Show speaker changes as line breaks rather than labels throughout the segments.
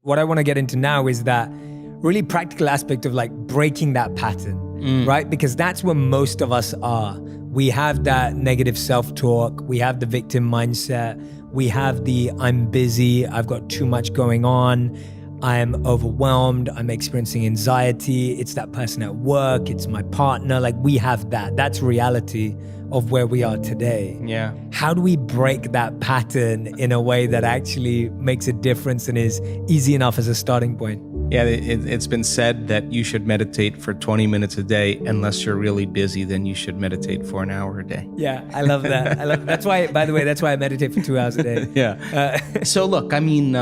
What I want to get into now is that really practical aspect of like breaking that pattern, right? Because that's where most of us are. We have that negative self-talk. We have the victim mindset. We have the I'm busy. I've got too much going on. I'm overwhelmed. I'm experiencing anxiety. It's that person at work. It's my partner. Like we have that. That's reality of where we are today.
Yeah.
How do we break that pattern in a way that actually makes a difference and is easy enough as a starting point?
Yeah, it's been said that you should meditate for 20 minutes a day. Unless you're really busy, then you should meditate for an hour a day.
Yeah, I love that. That's why, by the way, that's why I meditate for 2 hours a day.
Yeah. So look, I mean,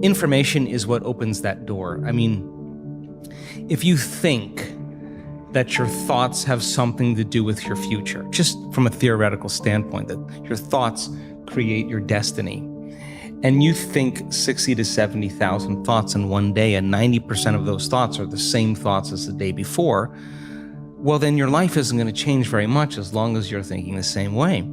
information is what opens that door. I mean, if you think that your thoughts have something to do with your future, just from a theoretical standpoint, that your thoughts create your destiny, and you think 60 to 70,000 thoughts in one day, and 90% of those thoughts are the same thoughts as the day before, well, then your life isn't going to change very much as long as you're thinking the same way.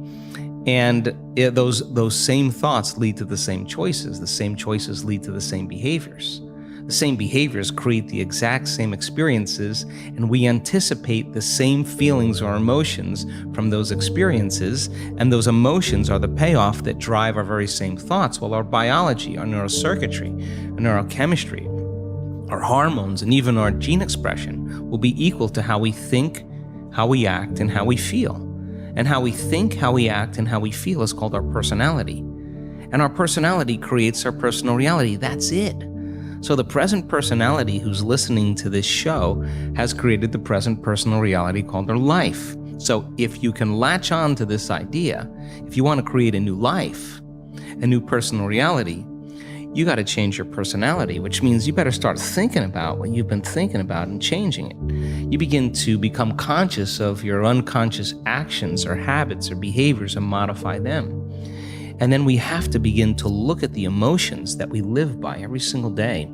And those same thoughts lead to the same choices. The same choices lead to the same behaviors. The same behaviors create the exact same experiences, and we anticipate the same feelings or emotions from those experiences, and those emotions are the payoff that drive our very same thoughts. Well, our biology, our neurocircuitry, our neurochemistry, our hormones, and even our gene expression will be equal to how we think, how we act, and how we feel. And how we think, how we act, and how we feel is called our personality. And our personality creates our personal reality. That's it. So the present personality who's listening to this show has created the present personal reality called their life. So if you can latch on to this idea, if you want to create a new life, a new personal reality, you got to change your personality, which means you better start thinking about what you've been thinking about and changing it. You begin to become conscious of your unconscious actions or habits or behaviors and modify them. And then we have to begin to look at the emotions that we live by every single day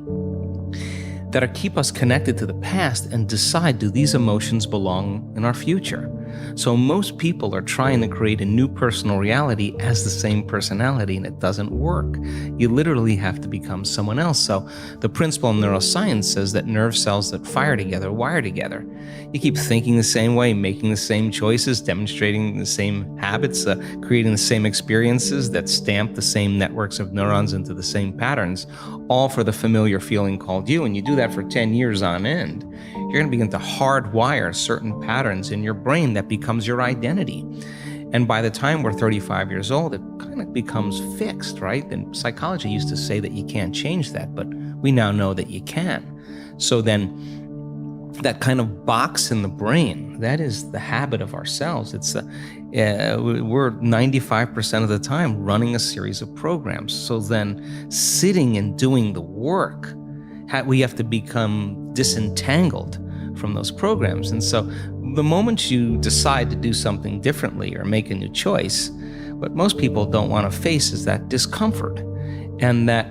that keep us connected to the past and decide, do these emotions belong in our future? So most people are trying to create a new personal reality as the same personality, and it doesn't work. You literally have to become someone else. So the principle in neuroscience says that nerve cells that fire together wire together. You keep thinking the same way, making the same choices, demonstrating the same habits, creating the same experiences that stamp the same networks of neurons into the same patterns, all for the familiar feeling called you. And you do that for 10 years on end. You're going to begin to hardwire certain patterns in your brain that becomes your identity. And by the time we're 35 years old, it kind of becomes fixed, right? And psychology used to say that you can't change that, but we now know that you can. So then that kind of box in the brain, that is the habit of ourselves. It's we're 95% of the time running a series of programs. So then sitting and doing the work, we have to become disentangled from those programs. And so the moment you decide to do something differently or make a new choice, what most people don't want to face is that discomfort. And that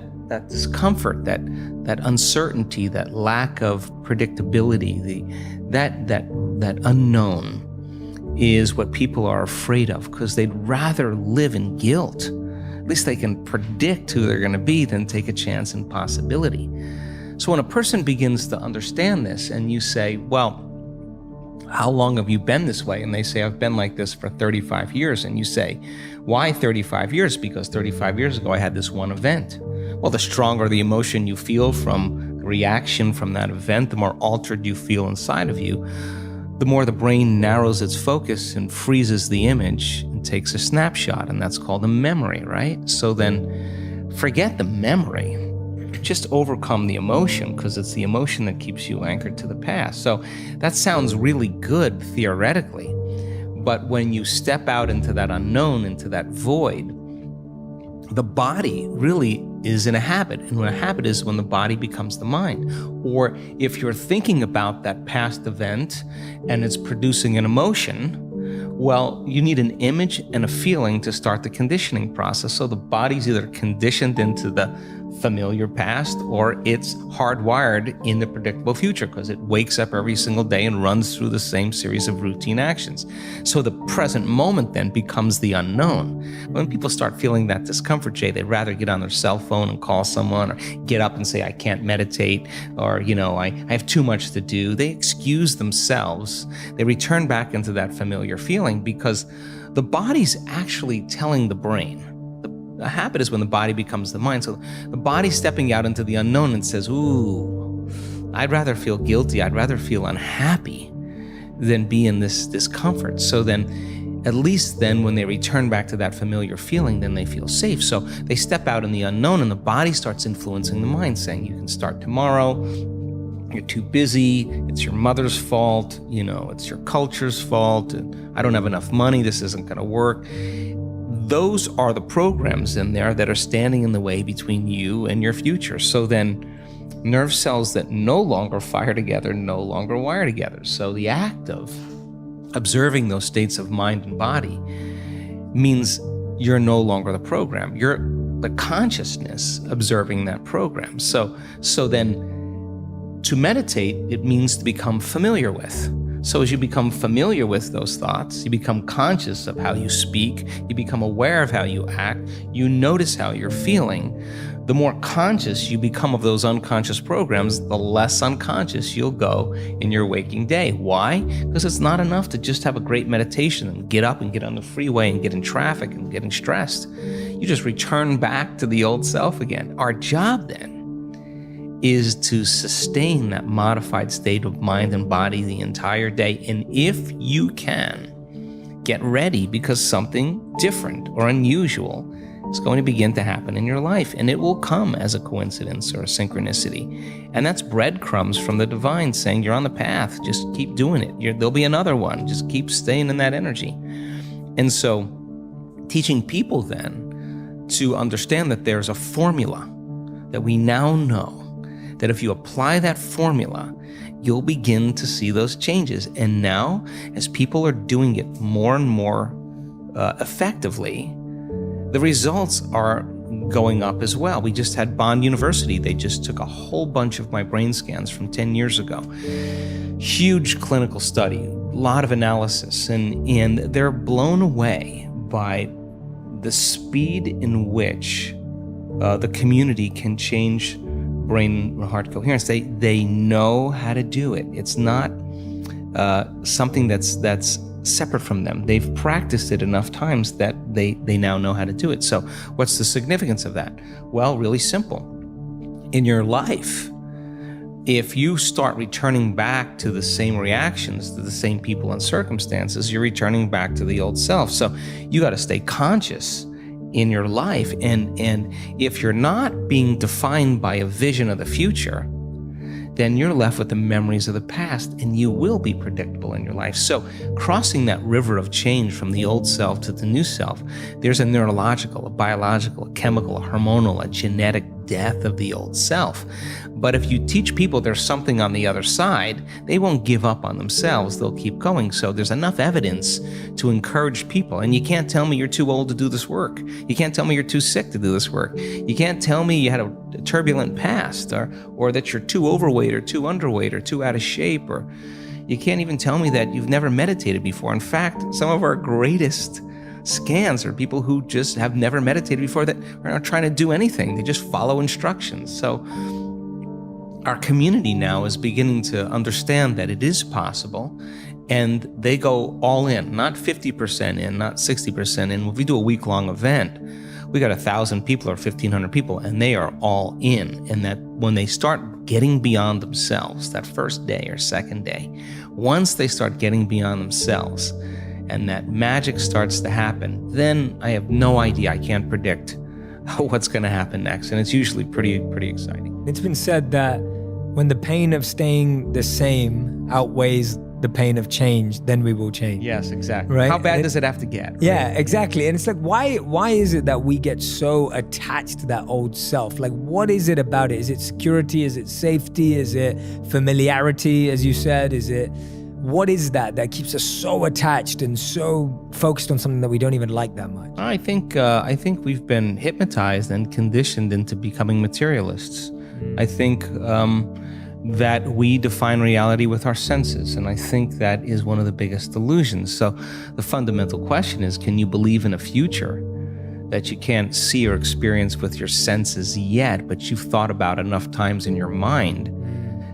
discomfort, that uncertainty, that lack of predictability, that unknown is what people are afraid of, because they'd rather live in guilt. At least they can predict who they're going to be than take a chance in possibility. So when a person begins to understand this and you say, well, how long have you been this way? And they say, I've been like this for 35 years. And you say, why 35 years? Because 35 years ago, I had this one event. Well, the stronger the emotion you feel from the reaction from that event, the more altered you feel inside of you, the more the brain narrows its focus and freezes the image and takes a snapshot. And that's called a memory, right? So then forget the memory. Just overcome the emotion, because it's the emotion that keeps you anchored to the past. So that sounds really good theoretically, but when you step out into that unknown, into that void, the body really is in a habit. And a habit is when the body becomes the mind. Or if you're thinking about that past event and it's producing an emotion, well, you need an image and a feeling to start the conditioning process. So the body's either conditioned into the familiar past, or it's hardwired in the predictable future because it wakes up every single day and runs through the same series of routine actions. So the present moment then becomes the unknown. When people start feeling that discomfort, Jay, they'd rather get on their cell phone and call someone, or get up and say, I can't meditate, or, I have too much to do. They excuse themselves. They return back into that familiar feeling because the body's actually telling the brain. A habit is when the body becomes the mind. So the body's stepping out into the unknown and says, ooh, I'd rather feel guilty. I'd rather feel unhappy than be in this discomfort. So then, at least then when they return back to that familiar feeling, then they feel safe. So they step out in the unknown and the body starts influencing the mind, saying, you can start tomorrow. You're too busy. It's your mother's fault. It's your culture's fault. I don't have enough money. This isn't going to work. Those are the programs in there that are standing in the way between you and your future. So then nerve cells that no longer fire together no longer wire together. So the act of observing those states of mind and body means you're no longer the program. You're the consciousness observing that program. So then to meditate, it means to become familiar with. So as you become familiar with those thoughts, you become conscious of how you speak, you become aware of how you act, you notice how you're feeling. The more conscious you become of those unconscious programs, the less unconscious you'll go in your waking day. Why? Because it's not enough to just have a great meditation and get up and get on the freeway and get in traffic and getting stressed. You just return back to the old self again. Our job then is to sustain that modified state of mind and body the entire day. And if you can, get ready because something different or unusual is going to begin to happen in your life. And it will come as a coincidence or a synchronicity. And that's breadcrumbs from the divine saying, you're on the path, just keep doing it. There'll be another one, just keep staying in that energy. And so teaching people then to understand that there's a formula that we now know, that if you apply that formula, you'll begin to see those changes. And now, as people are doing it more and more effectively, the results are going up as well. We just had Bond University. They just took a whole bunch of my brain scans from 10 years ago. Huge clinical study, a lot of analysis, and they're blown away by the speed in which the community can change brain and heart coherence. They know how to do it. It's not something that's separate from them. They've practiced it enough times that they now know how to do it. So what's the significance of that? Well, really simple. In your life, if you start returning back to the same reactions, to the same people and circumstances, you're returning back to the old self. So you got to stay conscious in your life. And if you're not being defined by a vision of the future, then you're left with the memories of the past, and you will be predictable in your life. So crossing that river of change from the old self to the new self, there's a neurological, a biological, a chemical, a hormonal, a genetic death of the old self. But if you teach people there's something on the other side, they won't give up on themselves. They'll keep going. So there's enough evidence to encourage people. And you can't tell me you're too old to do this work. You can't tell me you're too sick to do this work. You can't tell me you had a turbulent past, or that you're too overweight or too underweight or too out of shape, or you can't even tell me that you've never meditated before. In fact, some of our greatest scans are people who just have never meditated before, that are not trying to do anything. They just follow instructions. So our community now is beginning to understand that it is possible, and they go all in, not 50% in, not 60% in. If we do a week-long event, we got 1,000 people or 1,500 people, and they are all in. And that when they start getting beyond themselves, that first day or second day, once they start getting beyond themselves and that magic starts to happen, then I have no idea. I can't predict what's going to happen next. And it's usually pretty exciting.
It's been said that when the pain of staying the same outweighs the pain of change, then we will change.
Yes, exactly.
Right?
How bad does it have to get? Right?
Yeah, exactly. And it's like, why is it that we get so attached to that old self? Like, what is it about it? Is it security? Is it safety? Is it familiarity, as you said? what is that keeps us so attached and so focused on something that we don't even like that much?
I think we've been hypnotized and conditioned into becoming materialists. I think that we define reality with our senses, and I think that is one of the biggest illusions. So the fundamental question is, can you believe in a future that you can't see or experience with your senses yet, but you've thought about enough times in your mind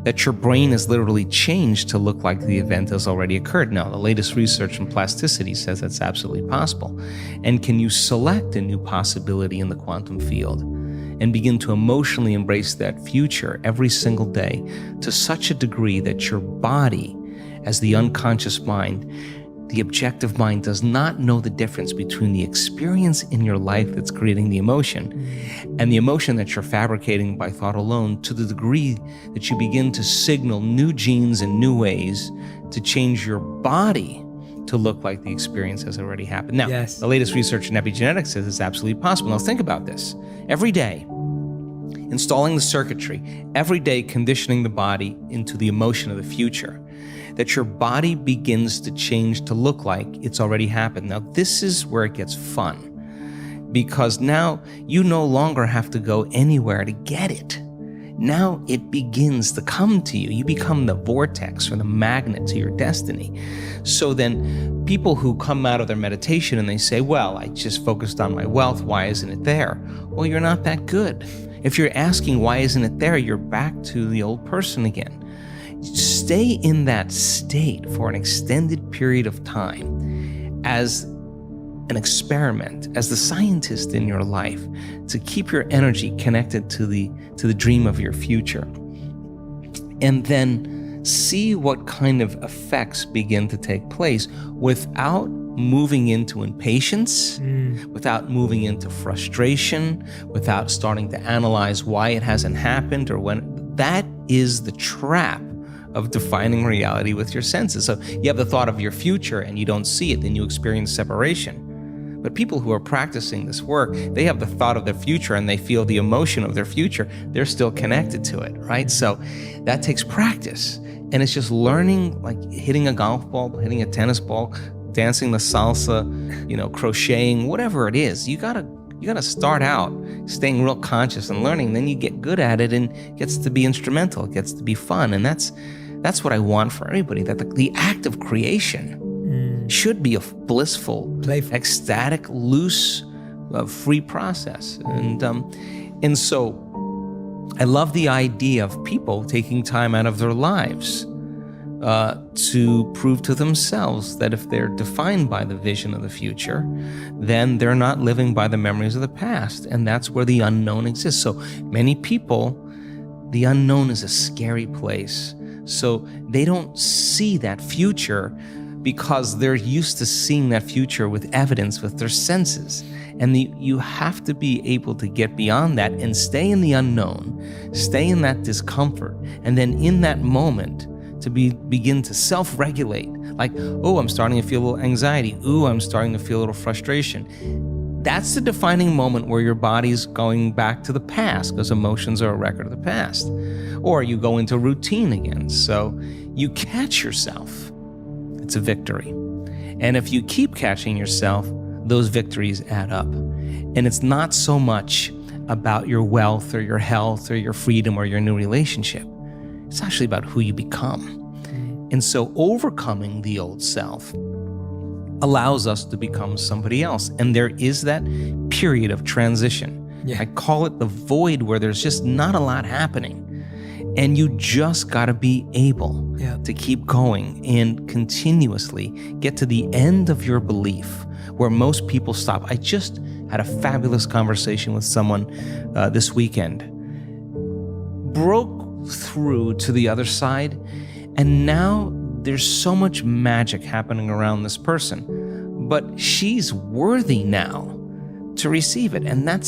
that your brain has literally changed to look like the event has already occurred? Now, the latest research in plasticity says that's absolutely possible. And can you select a new possibility in the quantum field and begin to emotionally embrace that future every single day to such a degree that your body, as the unconscious mind, the objective mind, does not know the difference between the experience in your life that's creating the emotion and the emotion that you're fabricating by thought alone, to the degree that you begin to signal new genes and new ways to change your body to look like the experience has already happened. Now, the latest research in epigenetics says it's absolutely possible. Now, think about this. Every day, installing the circuitry, every day conditioning the body into the emotion of the future, that your body begins to change to look like it's already happened. Now, this is where it gets fun, because now you no longer have to go anywhere to get it. Now it begins to come to you. You become the vortex or the magnet to your destiny. So then people who come out of their meditation and they say, well, I just focused on my wealth, why isn't it there? Well, you're not that good. If you're asking why isn't it there, you're back to the old person again. Stay in that state for an extended period of time as an experiment, as the scientist in your life, to keep your energy connected to the dream of your future. And then see what kind of effects begin to take place without moving into impatience, without moving into frustration, without starting to analyze why it hasn't happened or when. That is the trap of defining reality with your senses. So you have the thought of your future and you don't see it, then you experience separation. But people who are practicing this work, they have the thought of their future and they feel the emotion of their future. They're still connected to it, right? So that takes practice. And it's just learning, like hitting a golf ball, hitting a tennis ball, dancing the salsa, crocheting, whatever it is. You gotta start out staying real conscious and learning. Then you get good at it and it gets to be instrumental. It gets to be fun. And that's what I want for everybody, that the act of creation should be a blissful, playful, ecstatic, loose, free process. And so I love the idea of people taking time out of their lives to prove to themselves that if they're defined by the vision of the future, then they're not living by the memories of the past. And that's where the unknown exists. So many people, the unknown is a scary place. So they don't see that future because they're used to seeing that future with evidence, with their senses. And you have to be able to get beyond that and stay in the unknown, stay in that discomfort, and then in that moment to begin to self-regulate. Like, oh, I'm starting to feel a little anxiety. Ooh, I'm starting to feel a little frustration. That's the defining moment where your body's going back to the past, because emotions are a record of the past. Or you go into routine again. So you catch yourself. It's a victory. And if you keep catching yourself, those victories add up. And it's not so much about your wealth or your health or your freedom or your new relationship. It's actually about who you become. And so overcoming the old self allows us to become somebody else. And there is that period of transition. Yeah. I call it the void, where there's just not a lot happening. And you just got to be able to keep going and continuously get to the end of your belief, where most people stop. I just had a fabulous conversation with someone this weekend. Broke through to the other side, and now there's so much magic happening around this person. But she's worthy now to receive it. And that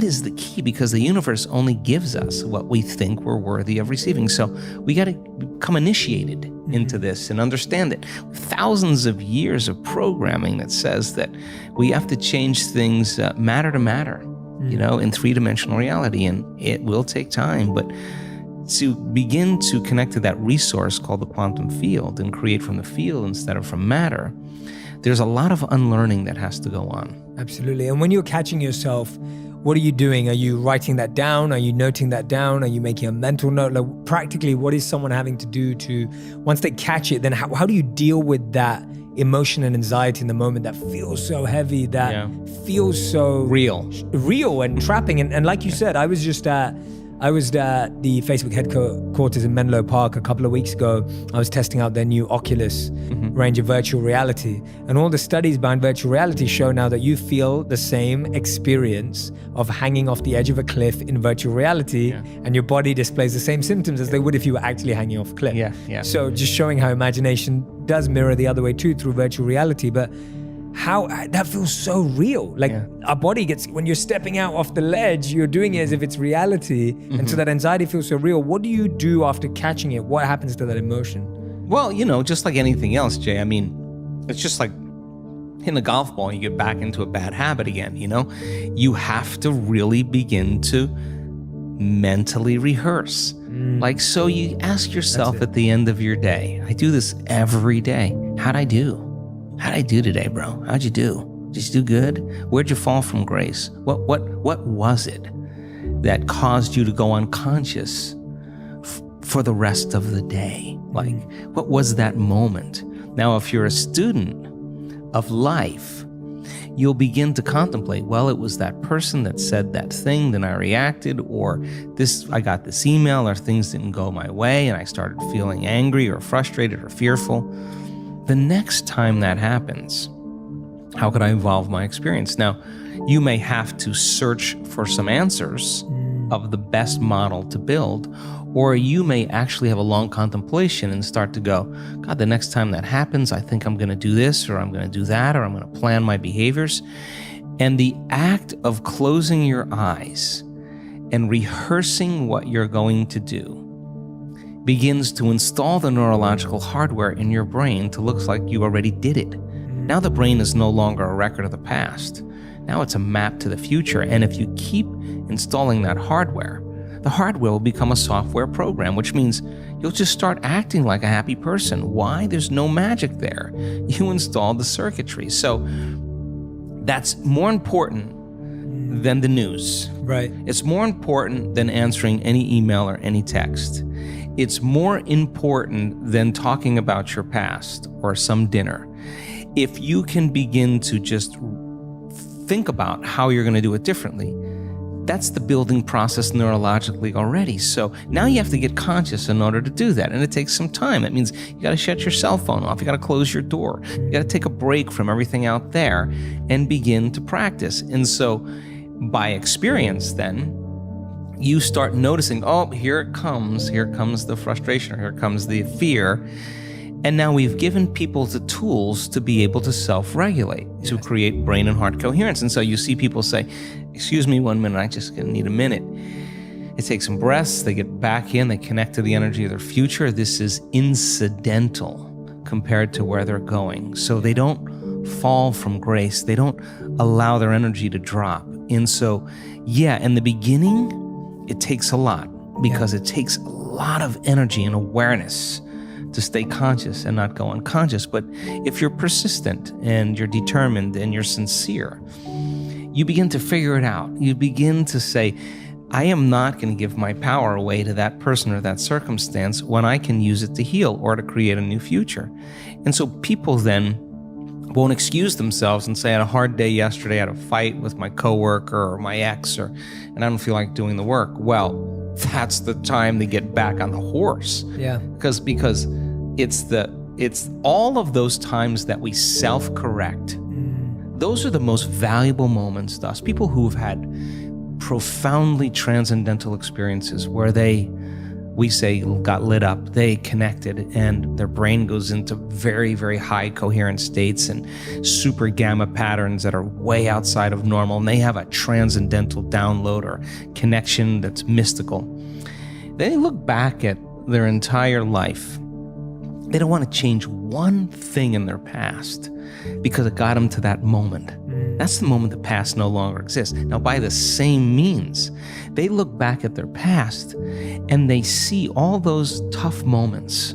is the key, because the universe only gives us what we think we're worthy of receiving. So we got to become initiated into this and understand it. Thousands of years of programming that says that we have to change things matter to matter, in three-dimensional reality. And it will take time, but to begin to connect to that resource called the quantum field and create from the field instead of from matter, there's a lot of unlearning that has to go on.
Absolutely. And when you're catching yourself, what are you doing? Are you writing that down? Are you noting that down? Are you making a mental note? Like, practically, what is someone having to do to, once they catch it, then how do you deal with that emotion and anxiety in the moment that feels so heavy, that feels so real and trapping? And like you said, I was at the Facebook headquarters in Menlo Park a couple of weeks ago. I was testing out their new Oculus range of virtual reality. And all the studies behind virtual reality show now that you feel the same experience of hanging off the edge of a cliff in virtual reality, and your body displays the same symptoms as they would if you were actually hanging off a cliff. So just showing how imagination does mirror the other way too through virtual reality. But how that feels so real. Like our body gets, when you're stepping out off the ledge, you're doing it as if it's reality. And so that anxiety feels so real. What do you do after catching it? What happens to that emotion?
Well, just like anything else, Jay, I mean, it's just like hitting a golf ball and you get back into a bad habit again, You have to really begin to mentally rehearse. Like, so you ask yourself at the end of your day, I do this every day. How'd I do? How'd I do today, bro? How'd you do? Did you do good? Where'd you fall from grace? What was it that caused you to go unconscious for the rest of the day? Like, what was that moment? Now, if you're a student of life, you'll begin to contemplate, well, it was that person that said that thing, then I reacted, or I got this email, or things didn't go my way, and I started feeling angry or frustrated or fearful. The next time that happens, how could I evolve my experience? Now, you may have to search for some answers of the best model to build, or you may actually have a long contemplation and start to go, God, the next time that happens, I think I'm going to do this, or I'm going to do that, or I'm going to plan my behaviors. And the act of closing your eyes and rehearsing what you're going to do begins to install the neurological hardware in your brain to look like you already did it. Now the brain is no longer a record of the past. Now it's a map to the future. And if you keep installing that hardware, the hardware will become a software program, which means you'll just start acting like a happy person. Why? There's no magic there. You installed the circuitry. So that's more important than the news.
Right.
It's more important than answering any email or any text. It's more important than talking about your past or some dinner. If you can begin to just think about how you're going to do it differently, that's the building process neurologically already. So now you have to get conscious in order to do that. And it takes some time. That means you got to shut your cell phone off. You got to close your door. You got to take a break from everything out there and begin to practice. And so by experience then, you start noticing, oh, here it comes the frustration, or here comes the fear. And now we've given people the tools to be able to self-regulate, to create brain and heart coherence. And so you see people say, excuse me 1 minute, I just need a minute. They take some breaths, they get back in, they connect to the energy of their future. This is incidental compared to where they're going. So they don't fall from grace. They don't allow their energy to drop. And so, in the beginning, it takes a lot, because it takes a lot of energy and awareness to stay conscious and not go unconscious. But if you're persistent and you're determined and you're sincere, you begin to figure it out. You begin to say, I am not going to give my power away to that person or that circumstance when I can use it to heal or to create a new future. And so people then won't excuse themselves and say, I had a hard day yesterday, I had a fight with my coworker or my ex, and I don't feel like doing the work. Well, that's the time to get back on the horse. Yeah. Because it's all of those times that we self-correct. Those are the most valuable moments to us. People who have had profoundly transcendental experiences where we say, got lit up, they connected, and their brain goes into very, very high coherent states and super gamma patterns that are way outside of normal, and they have a transcendental download or connection that's mystical. They look back at their entire life. They don't want to change one thing in their past because it got them to that moment. That's the moment the past no longer exists. Now, by the same means, they look back at their past and they see all those tough moments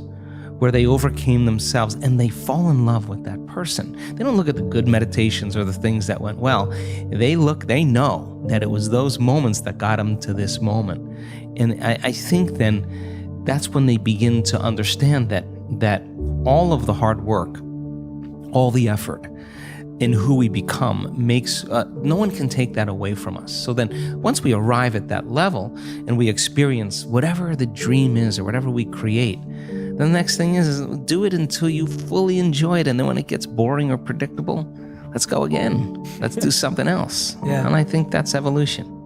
where they overcame themselves and they fall in love with that person. They don't look at the good meditations or the things that went well. They know that it was those moments that got them to this moment. And I think then that's when they begin to understand that all of the hard work, all the effort, in who we become makes, no one can take that away from us. So then once we arrive at that level and we experience whatever the dream is or whatever we create, then the next thing is do it until you fully enjoy it. And then when it gets boring or predictable, let's go again. Let's do something else.
Yeah.
And I think that's evolution.